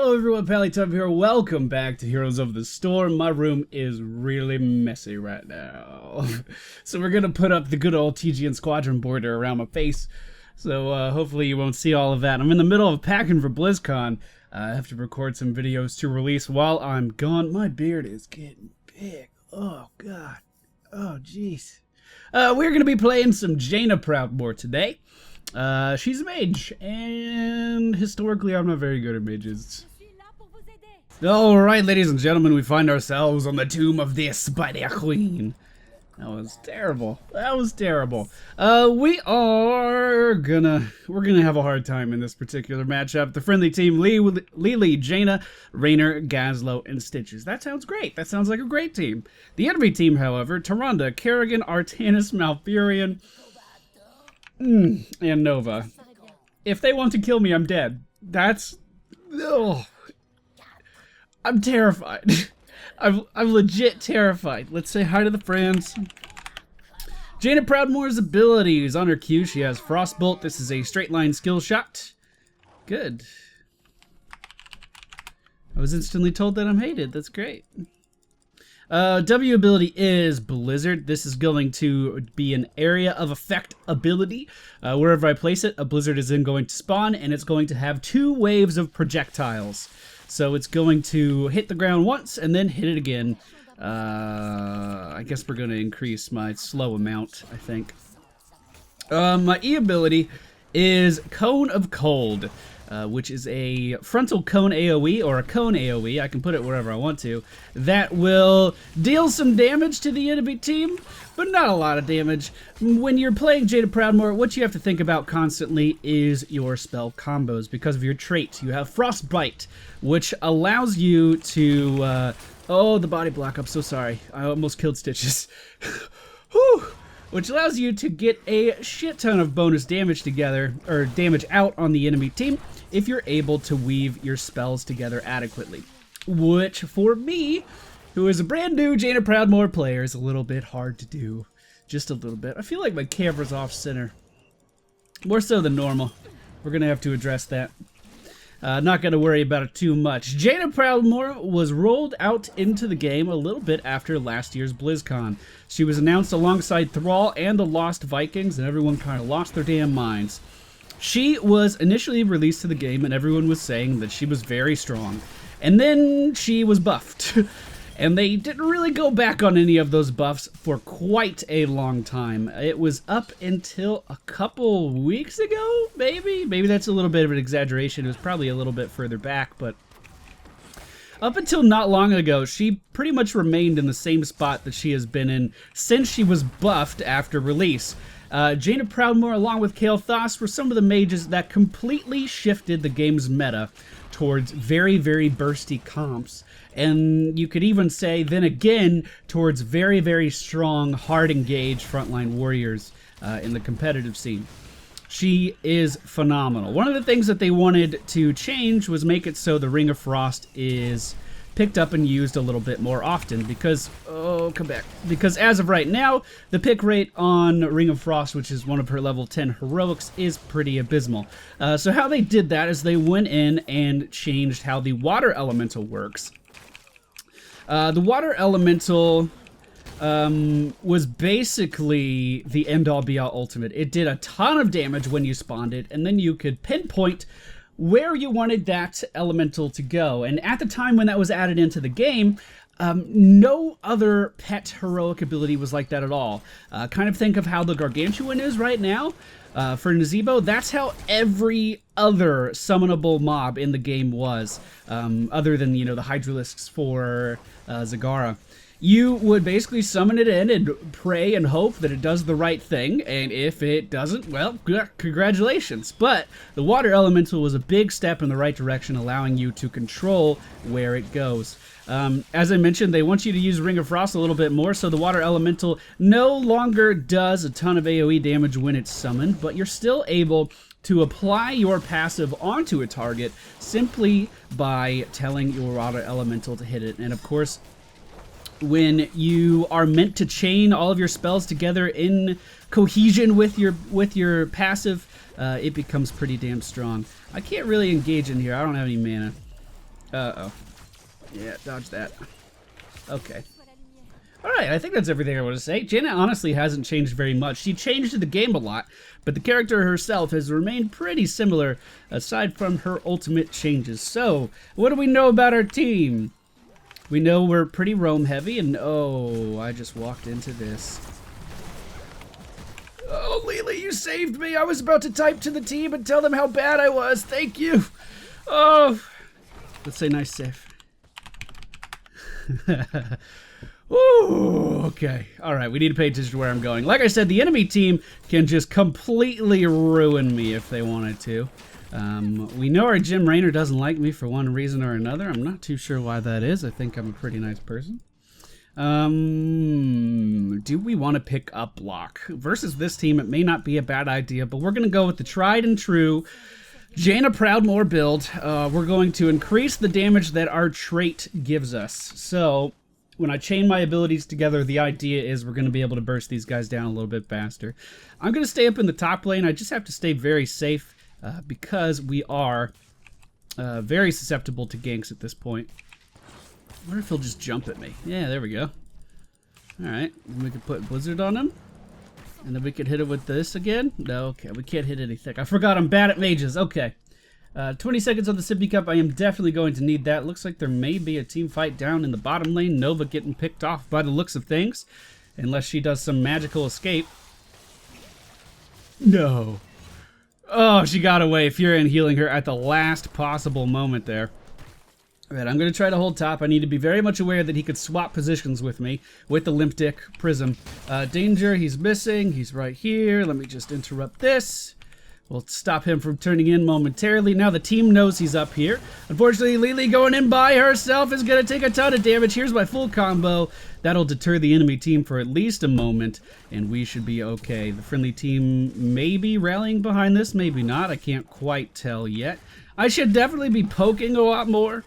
Hello everyone, Pallytub here. Welcome back to Heroes of the Storm. My room is really messy right now. So we're gonna put up the good old TGN Squadron border around my face. So hopefully you won't see all of that. I'm in the middle of packing for BlizzCon. I have to record some videos to release while I'm gone. My beard is getting big. Oh god. Oh jeez. We're gonna be playing some Jaina Proudmoore today. She's a mage, and historically I'm not very good at mages. Alright, ladies and gentlemen, we find ourselves on the tomb of the Spider Queen. That was terrible. That was terrible. We're gonna have a hard time in this particular matchup. The friendly team, Lily, Jaina, Rainer, Gazlo, and Stitches. That sounds great. That sounds like a great team. The enemy team, however, Tyrande, Kerrigan, Artanis, Malfurion, and Nova. If they want to kill me, I'm dead. That's... Ugh. I'm terrified. I'm legit terrified. Let's say hi to the friends. Jaina Proudmoore's abilities. On her Q, she has Frostbolt. This is a straight line skill shot. Good. I was instantly told that I'm hated. That's great. W ability is Blizzard. This is going to be an area of effect ability. Wherever I place it, a blizzard is then going to spawn, and it's going to have 2 waves of projectiles. So it's going to hit the ground once and then hit it again. I guess we're going to increase my slow amount, I think. My E ability is Cone of Cold, which is a frontal cone AoE, or a cone AoE, I can put it wherever I want to, that will deal some damage to the enemy team, but not a lot of damage. When you're playing Jaina Proudmoore, what you have to think about constantly is your spell combos. Because of your trait, you have Frostbite, which allows you to, oh, the body block, I'm so sorry, I almost killed Stitches. Whew. Which allows you to get a shit ton of bonus damage together, or damage out on the enemy team, if you're able to weave your spells together adequately. Which, for me, who is a brand new Jaina Proudmoore player, is a little bit hard to do. Just a little bit. I feel like my camera's off center. More so than normal. We're gonna have to address that. Not going to worry about it too much. Jaina Proudmoore was rolled out into the game a little bit after last year's BlizzCon. She was announced alongside Thrall and the Lost Vikings, and everyone kind of lost their damn minds. She was initially released to the game, and everyone was saying that she was very strong. And then she was buffed. And they didn't really go back on any of those buffs for quite a long time. It was up until a couple weeks ago, maybe? Maybe that's a little bit of an exaggeration. It was probably a little bit further back, but up until not long ago, she pretty much remained in the same spot that she has been in since she was buffed after release. Jaina Proudmoore, along with Kael'thas, were some of the mages that completely shifted the game's meta towards very, very bursty comps. And you could even say, then again, towards very, very strong, hard engaged frontline warriors in the competitive scene. She is phenomenal. One of the things that they wanted to change was make it so the Ring of Frost is picked up and used a little bit more often because, oh, come back. Because as of right now, the pick rate on Ring of Frost, which is one of her level 10 heroics, is pretty abysmal. So how they did that is they went in and changed how the water elemental works. The water elemental was basically the end-all be-all ultimate. It did a ton of damage when you spawned it, and then you could pinpoint where you wanted that elemental to go. And at the time when that was added into the game, no other pet heroic ability was like that at all. Kind of think of how the Gargantuan is right now. For Nazebo, that's how every other summonable mob in the game was, other than, you know, the Hydralisks for Zagara. You would basically summon it in and pray and hope that it does the right thing, and if it doesn't, well, congratulations. But the water elemental was a big step in the right direction, allowing you to control where it goes. As I mentioned, they want you to use Ring of Frost a little bit more, so the water elemental no longer does a ton of AoE damage when it's summoned, but you're still able to apply your passive onto a target simply by telling your water elemental to hit it. And of course, when you are meant to chain all of your spells together in cohesion with your passive, it becomes pretty damn strong. I can't really engage in here. I don't have any mana. Uh-oh. Yeah, dodge that. Okay. Alright, I think that's everything I want to say. Jaina honestly hasn't changed very much. She changed the game a lot, but the character herself has remained pretty similar, aside from her ultimate changes. So, what do we know about our team? We know we're pretty roam heavy, and oh, I just walked into this. Oh, Lily, you saved me! I was about to type to the team and tell them how bad I was. Thank you! Oh! Let's say nice save. Ooh, okay. Alright, we need to pay attention to where I'm going. Like I said, the enemy team can just completely ruin me if they wanted to. We know our gym Rainer doesn't like me for one reason or another. I'm not too sure why that is. I think I'm a pretty nice person. Do we want to pick up block? Versus this team, it may not be a bad idea, but we're going to go with the tried and true Jaina Proudmoore build. We're going to increase the damage that our trait gives us. So when I chain my abilities together, the idea is we're going to be able to burst these guys down a little bit faster. I'm going to stay up in the top lane. I just have to stay very safe because we are very susceptible to ganks at this point. I wonder if he'll just jump at me. Yeah, there we go. Alright, we could put Blizzard on him. And then we could hit it with this again. No, okay, we can't hit anything. I forgot I'm bad at mages. Okay. 20 seconds on the Sippy Cup. I am definitely going to need that. Looks like there may be a team fight down in the bottom lane. Nova getting picked off by the looks of things. Unless she does some magical escape. No. Oh, she got away. Furion healing her at the last possible moment there. Alright, I'm going to try to hold top. I need to be very much aware that he could swap positions with me with the Limp Dick Prism. Danger, he's missing. He's right here. Let me just interrupt this. We'll stop him from turning in momentarily. Now the team knows he's up here. Unfortunately, Lily going in by herself is going to take a ton of damage. Here's my full combo. That'll deter the enemy team for at least a moment, and we should be okay. The friendly team may be rallying behind this, maybe not. I can't quite tell yet. I should definitely be poking a lot more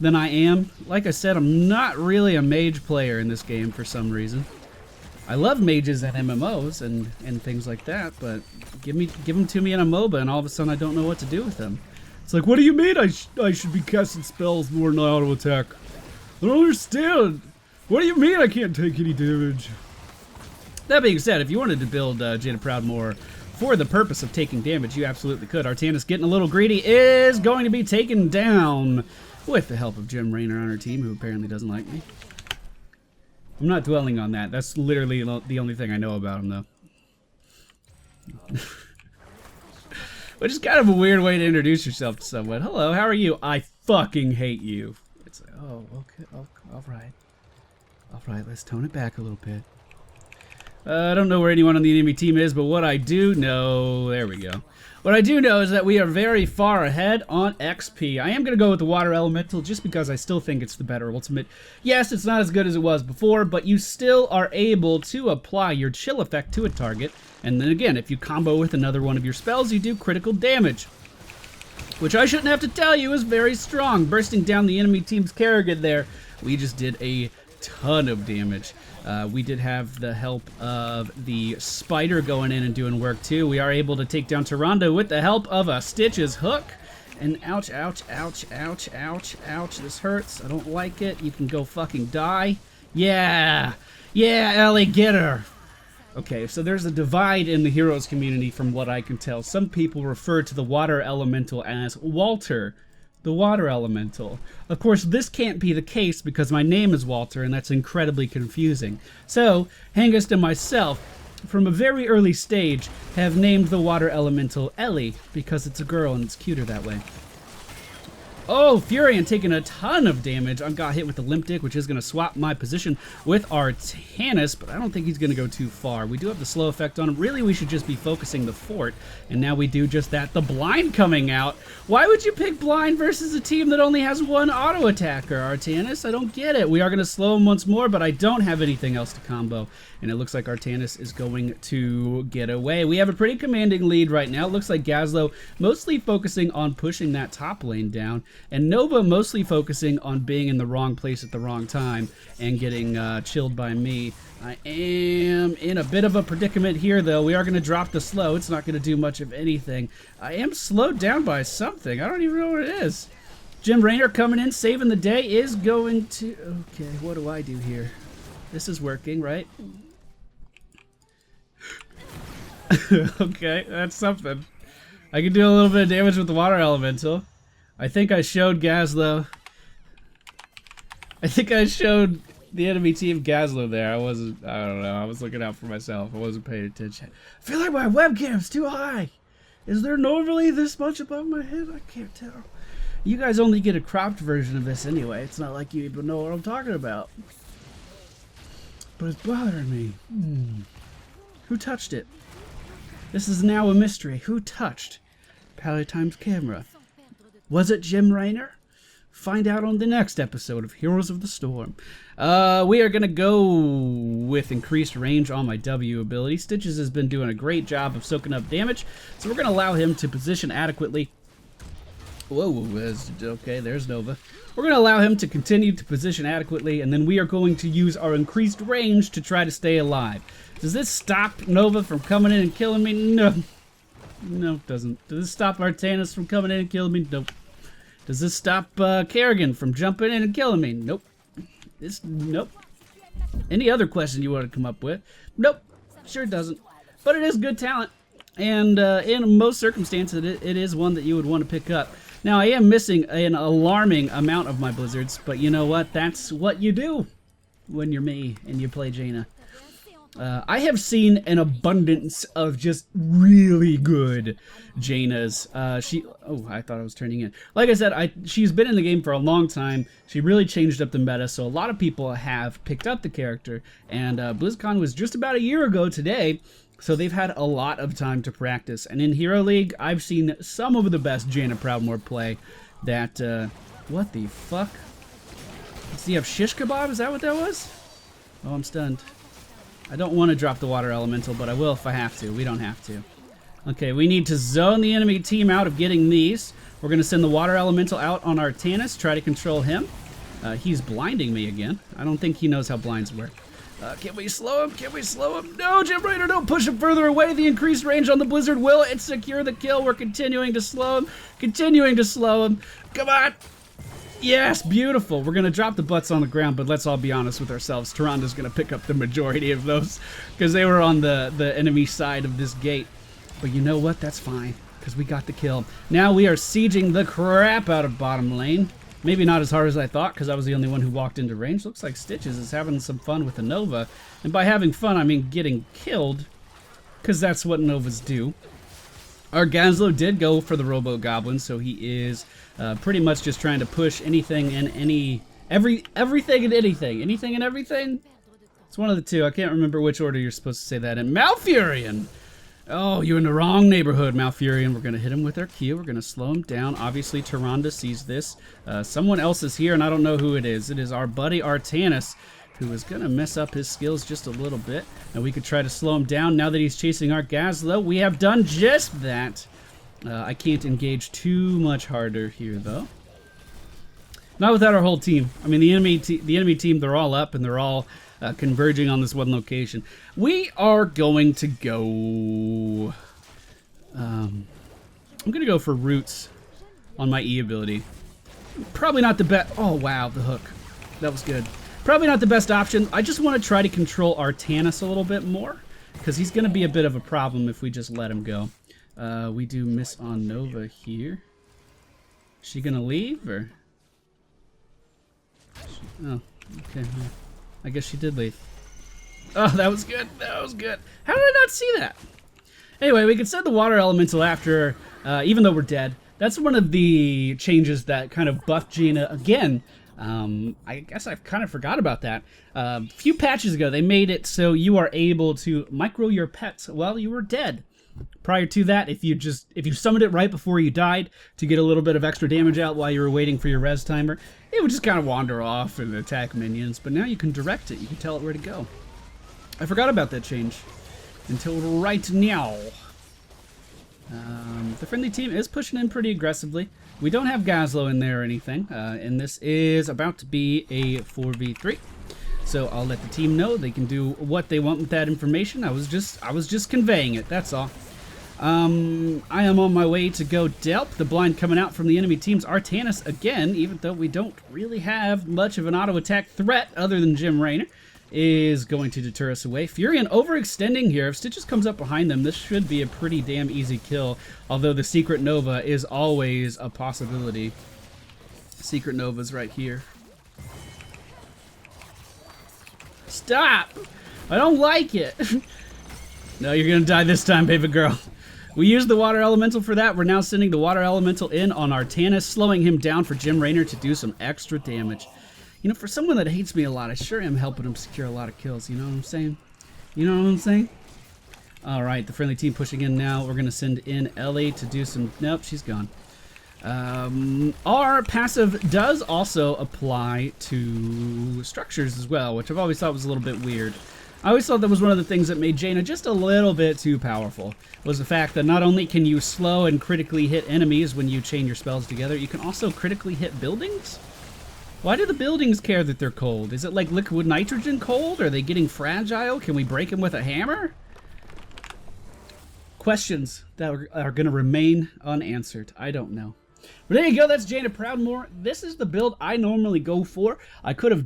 than I am. Like I said, I'm not really a mage player in this game for some reason. I love mages and MMOs and things like that, but give them to me in a MOBA and all of a sudden I don't know what to do with them. It's like, what do you mean I should be casting spells more than auto attack? I don't understand. What do you mean I can't take any damage? That being said, if you wanted to build Jaina Proudmoore for the purpose of taking damage, you absolutely could. Artanis getting a little greedy is going to be taken down with the help of Jim Raynor on our team, who apparently doesn't like me. I'm not dwelling on that. That's literally the only thing I know about him, though. Which is kind of a weird way to introduce yourself to someone. Hello, how are you? I fucking hate you. It's like, oh, okay, alright. Alright, let's tone it back a little bit. I don't know where anyone on the enemy team is, but what I do know... There we go. What I do know is that we are very far ahead on XP. I am going to go with the Water Elemental just because I still think it's the better ultimate. Yes, it's not as good as it was before, but you still are able to apply your chill effect to a target. And then again, if you combo with another one of your spells, you do critical damage. Which I shouldn't have to tell you is very strong. Bursting down the enemy team's Kerrigan there, we just did a ton of damage. We did have the help of the spider going in and doing work too. We are able to take down Tyrande with the help of a Stitch's hook. And ouch, ouch, ouch, ouch, ouch, ouch. This hurts. I don't like it. You can go fucking die. Yeah. Yeah, Ellie, get her. Okay, so there's a divide in the heroes community from what I can tell. Some people refer to the water elemental as Walter, the water elemental. Of course, this can't be the case because my name is Walter, and that's incredibly confusing. So, Hengist and myself, from a very early stage, have named the water elemental Ellie because it's a girl and it's cuter that way. Oh, Furion taking a ton of damage. I got hit with the Limp Dick, which is going to swap my position with Artanis, but I don't think he's going to go too far. We do have the slow effect on him. Really, we should just be focusing the fort, and now we do just that. The blind coming out. Why would you pick blind versus a team that only has one auto attacker, Artanis? I don't get it. We are going to slow him once more, but I don't have anything else to combo, and it looks like Artanis is going to get away. We have a pretty commanding lead right now. It looks like Gazlo mostly focusing on pushing that top lane down, and Nova mostly focusing on being in the wrong place at the wrong time and getting chilled by me. I am in a bit of a predicament here, though. We are going to drop the slow. It's not going to do much of anything. I am slowed down by something. I don't even know what it is. Jim Raynor coming in, saving the day, is going to... Okay, what do I do here? This is working, right? Okay, that's something. I can do a little bit of damage with the water elemental. I think I showed Gazlo. I think I showed the enemy team Gazlo there. I don't know, I was looking out for myself. I wasn't paying attention. I feel like my webcam's too high. Is there normally this much above my head? I can't tell. You guys only get a cropped version of this anyway. It's not like you even know what I'm talking about. But it's bothering me. Who touched it? This is now a mystery. Who touched Palatime's camera? Was it Jim Raynor? Find out on the next episode of Heroes of the Storm. We are going to go with increased range on my W ability. Stitches has been doing a great job of soaking up damage, so we're going to allow him to position adequately. Whoa, okay, there's Nova. We're going to allow him to continue to position adequately, and then we are going to use our increased range to try to stay alive. Does this stop Nova from coming in and killing me? No. No, it doesn't. Does this stop Artanis from coming in and killing me? Nope. Does this stop Kerrigan from jumping in and killing me? Nope. Nope. Any other question you want to come up with? Nope. Sure doesn't. But it is good talent. And in most circumstances, it is one that you would want to pick up. Now, I am missing an alarming amount of my blizzards, but you know what? That's what you do when you're me and you play Jaina. I have seen an abundance of just really good Jainas. Oh, I thought I was turning in. Like I said, she's been in the game for a long time. She really changed up the meta, so a lot of people have picked up the character. And BlizzCon was just about a year ago today, so they've had a lot of time to practice. And in Hero League, I've seen some of the best Jaina Proudmoore play that, what the fuck? Does he have shish kebab? Is that what that was? Oh, I'm stunned. I don't want to drop the water elemental, but I will if I have to. We don't have to. Okay, we need to zone the enemy team out of getting these. We're going to send the water elemental out on Artanis, try to control him. He's blinding me again. I don't think he knows how blinds work. Can we slow him? Can we slow him? No, Jim Raynor, don't push him further away. The increased range on the Blizzard will secure the kill. We're continuing to slow him. Continuing to slow him. Come on. Yes, beautiful. We're going to drop the butts on the ground, but let's all be honest with ourselves. Tyrannda's going to pick up the majority of those because they were on the enemy side of this gate. But you know what? That's fine because we got the kill. Now we are sieging the crap out of bottom lane. Maybe not as hard as I thought because I was the only one who walked into range. Looks like Stitches is having some fun with the Nova. And by having fun, I mean getting killed because that's what Novas do. Our Gazlo did go for the Robo Goblin, so he is pretty much just trying to push anything and everything and anything. Anything and everything? It's one of the two. I can't remember which order you're supposed to say that in. Malfurion! Oh, you're in the wrong neighborhood, Malfurion. We're going to hit him with our Q. We're going to slow him down. Obviously, Tyrannda sees this. Someone else is here, and I don't know who it is. It is our buddy Artanis, who is going to mess up his skills just a little bit. And we could try to slow him down now that he's chasing our Gazlo. We have done just that. I can't engage too much harder here, though. Not without our whole team. I mean, the enemy team, they're all up, and they're all converging on this one location. We are going to go... I'm going to go for Roots on my E ability. Probably not the best... Oh, wow, the hook. That was good. Probably not the best option. I just want to try to control Artanis a little bit more, because he's going to be a bit of a problem if we just let him go. We do miss on Nova here. Is she going to leave, or... Oh, okay. I guess she did leave. Oh, that was good. That was good. How did I not see that? Anyway, we can send the water elemental after, even though we're dead. That's one of the changes that kind of buffed Jaina again. I guess I kind of forgot about that. A few patches ago, they made it so you are able to micro your pets while you were dead. Prior to that, if you summoned it right before you died to get a little bit of extra damage out while you were waiting for your res timer, it would just kind of wander off and attack minions. But now you can direct it. You can tell it where to go. I forgot about that change until right now. The friendly team is pushing in pretty aggressively. We don't have Gazlo in there or anything, and this is about to be a 4v3. So I'll let the team know they can do what they want with that information. I was just conveying it. That's all. I am on my way to go Delp. The blind coming out from the enemy team's Artanis again, even though we don't really have much of an auto attack threat other than Jim Raynor, is going to deter us away. Furion overextending here. If Stitches comes up behind them, this should be a pretty damn easy kill, although the Secret Nova is always a possibility. Secret Nova's right here. Stop! I don't like it. No, you're gonna die this time, baby girl. We used the Water Elemental for that. We're now sending the Water Elemental in on Artanis, slowing him down for Jim Raynor to do some extra damage. You know, for someone that hates me a lot, I sure am helping him secure a lot of kills. You know what I'm saying? You know what I'm saying? All right, the friendly team pushing in now. We're going to send in Ellie to do some... Nope, she's gone. Our passive does also apply to structures as well, which I've always thought was a little bit weird. I always thought that was one of the things that made Jaina just a little bit too powerful, was the fact that not only can you slow and critically hit enemies when you chain your spells together, you can also critically hit buildings? Why do the buildings care that they're cold? Is it like liquid nitrogen cold? Are they getting fragile? Can we break them with a hammer? Questions that are going to remain unanswered. I don't know. But there you go. That's Jaina Proudmoore. This is the build I normally go for. I could have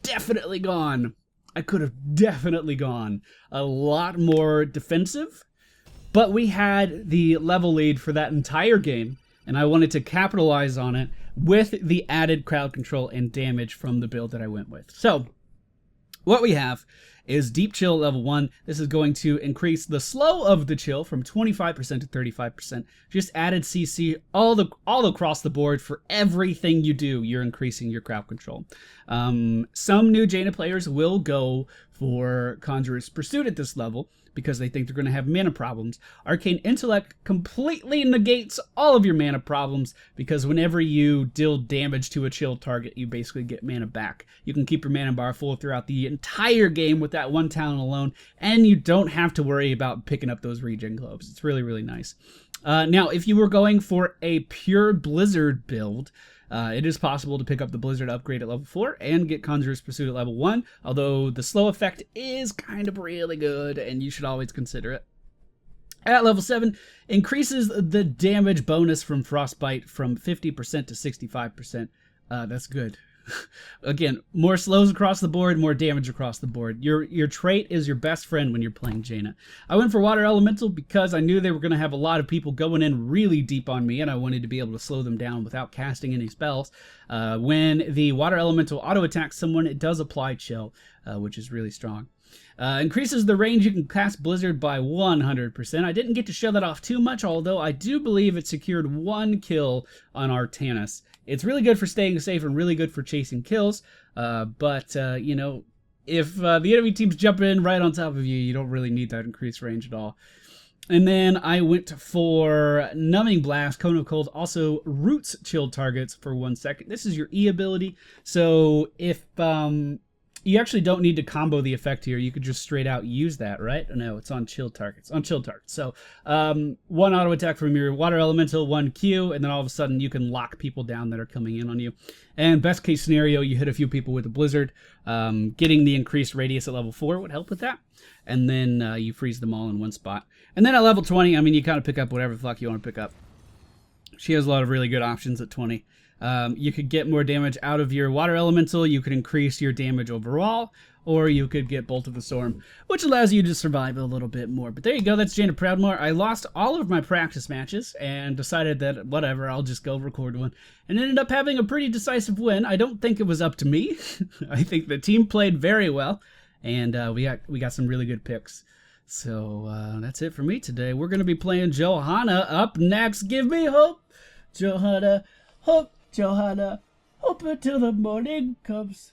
definitely gone a lot more defensive, but we had the level lead for that entire game, and I wanted to capitalize on it with the added crowd control and damage from the build that I went with. So what we have is Deep Chill level 1. This is going to increase the slow of the chill from 25% to 35%. Just added CC all across the board for everything you do. You're increasing your crowd control. Some new Jaina players will go for Conjurer's Pursuit at this level because they think they're going to have mana problems. Arcane Intellect completely negates all of your mana problems because whenever you deal damage to a chill target, you basically get mana back. You can keep your mana bar full throughout the entire game with that one talent alone, and you don't have to worry about picking up those regen globes. It's really, really nice. Now, if you were going for a pure Blizzard build, it is possible to pick up the Blizzard upgrade at level 4 and get Conjurer's Pursuit at level 1, although the slow effect is kind of really good, and you should always consider it. At level 7, increases the damage bonus from Frostbite from 50% to 65%. That's good. Again, more slows across the board, more damage across the board. Your trait is your best friend when you're playing Jaina. I went for Water Elemental because I knew they were going to have a lot of people going in really deep on me, and I wanted to be able to slow them down without casting any spells. When the Water Elemental auto-attacks someone, it does apply Chill, which is really strong. Increases the range you can cast Blizzard by 100%. I didn't get to show that off too much, although I do believe it secured 1 kill on Artanis. It's really good for staying safe and really good for chasing kills, but you know, if the enemy team's jumping in right on top of you, you don't really need that increased range at all. And then I went for Numbing Blast. Cone of Cold also roots chilled targets for 1 second. This is your E ability, so if you actually don't need to combo the effect here. You could just straight out use that, right? No, it's on chilled targets. On chilled targets. So 1 auto attack from your Water Elemental, 1 Q, and then all of a sudden you can lock people down that are coming in on you. And best case scenario, you hit a few people with a Blizzard. Getting the increased radius at level 4 would help with that. And then you freeze them all in 1 spot. And then at level 20, I mean, you kind of pick up whatever the fuck you want to pick up. She has a lot of really good options at 20. You could get more damage out of your Water Elemental, you could increase your damage overall, or you could get Bolt of the Storm, which allows you to survive a little bit more. But there you go, that's Jaina Proudmoore. I lost all of my practice matches and decided that, whatever, I'll just go record one. And ended up having a pretty decisive win. I don't think it was up to me. I think the team played very well, and we got some really good picks. So that's it for me today. We're going to be playing Johanna up next. Give me hope, Johanna, hope. Johanna, hope until the morning comes.